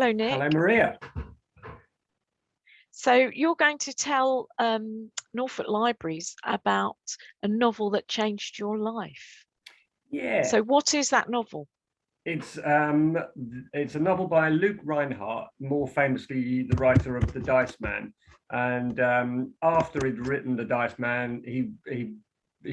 Hello, Nick. Hello, Maria. So you're going to tell Norfolk Libraries about a novel that changed your life. Yeah. So what is that novel? It's a novel by Luke Reinhardt, more famously the writer of The Dice Man. And after he'd written The Dice Man, he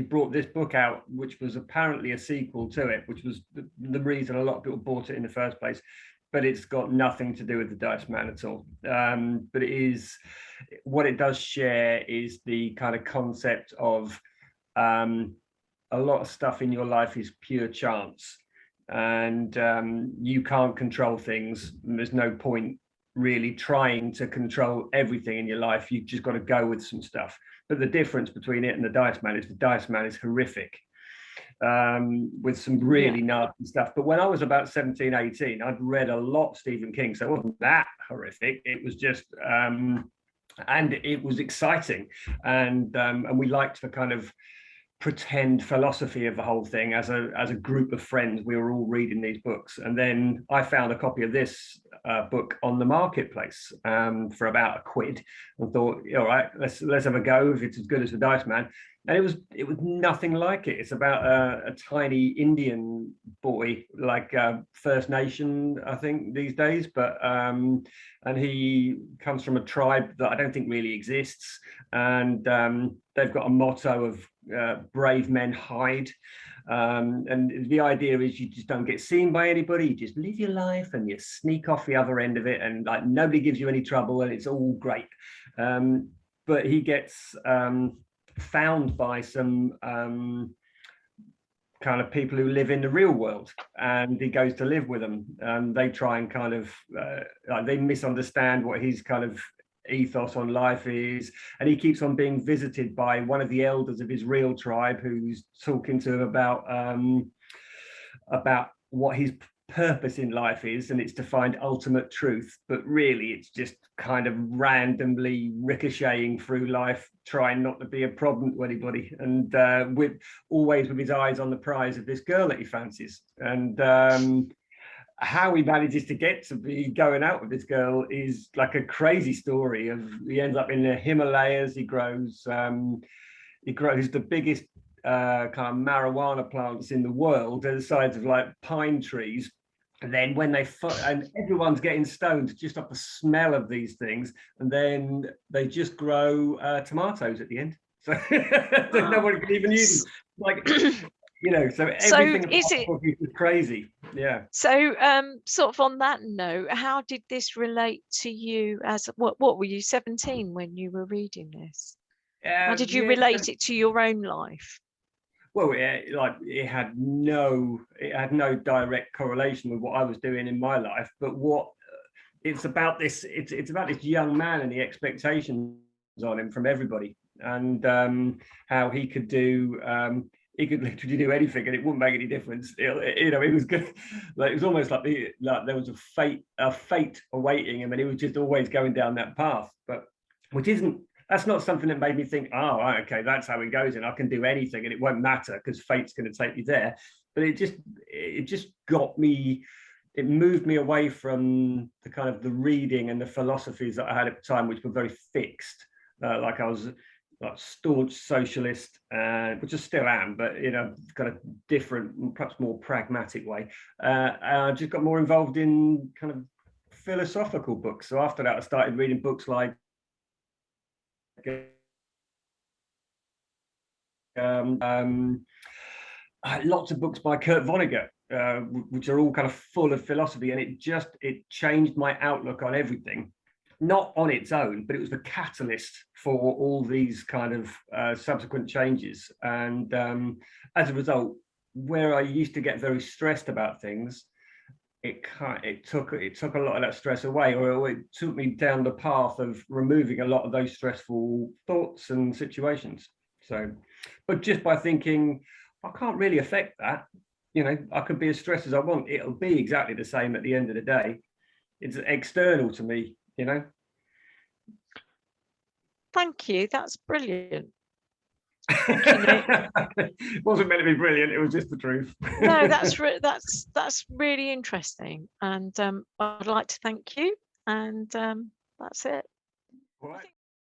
brought this book out, which was apparently a sequel to it, which was the reason a lot of people bought it in the first place. But it's got nothing to do with The Dice Man at all. But it is, what it does share is the kind of concept of a lot of stuff in your life is pure chance, and you can't control things. And there's no point really trying to control everything in your life. You've just got to go with some stuff. But the difference between it and The Dice Man is The Dice Man is horrific, with some really nasty stuff. But when I was about 17, 18, I'd read a lot of Stephen King, so it wasn't that horrific. It was just and it was exciting, and we liked the kind of pretend philosophy of the whole thing. As a group of friends, we were all reading these books, and then I found a copy of this book on the marketplace for about £1, and thought, all right, let's have a go if it's as good as The Dice Man. And it was nothing like it. It's about a tiny Indian boy, like First Nation, I think, these days, but and he comes from a tribe that I don't think really exists, and they've got a motto of brave men hide, and the idea is you just don't get seen by anybody. You just live your life and you sneak off the other end of it, and like nobody gives you any trouble, and it's all great. But he gets found by some kind of people who live in the real world, and he goes to live with them, and they try and kind of they misunderstand what his kind of ethos on life is, and he keeps on being visited by one of the elders of his real tribe, who's talking to him about what his purpose in life is, and it's to find ultimate truth. But really it's just kind of randomly ricocheting through life, trying not to be a problem to anybody, and always with his eyes on the prize of this girl that he fancies. And how he manages to get to be going out with this girl is like a crazy story. Of he ends up in the Himalayas. He grows the biggest kind of marijuana plants in the world, at the size of like pine trees. And then when and everyone's getting stoned just off the smell of these things, and then they just grow tomatoes at the end. So no one can even use them. Like, you know, so everything is crazy. Yeah. So sort of on that note, how did this relate to you? As what were you, 17 when you were reading this? How did you relate it to your own life? Well, it had no direct correlation with what I was doing in my life, but what it's about this young man and the expectations on him from everybody, and how he could do he could literally do anything and it wouldn't make any difference. It was good. Like, it was almost like there was a fate awaiting him, and he was just always going down that path. But that's not something that made me think, oh, okay, that's how it goes, and I can do anything and it won't matter because fate's going to take me there. But it just got me. It moved me away from the kind of the reading and the philosophies that I had at the time, which were very fixed. Like I was like staunch socialist, which I still am, but in a kind of different, perhaps more pragmatic way. I just got more involved in kind of philosophical books. So after that, I started reading books like lots of books by Kurt Vonnegut, which are all kind of full of philosophy, and it changed my outlook on everything. Not on its own, but it was the catalyst for all these kind of subsequent changes. And as a result, where I used to get very stressed about things, it took a lot of that stress away, or it took me down the path of removing a lot of those stressful thoughts and situations. So, but just by thinking, I can't really affect that. You know, I can be as stressed as I want. It'll be exactly the same at the end of the day. It's external to me, you know. Thank you. That's brilliant. Thank you, Nick. It wasn't meant to be brilliant. It was just the truth. No, that's really interesting, and I'd like to thank you, and that's it. All right.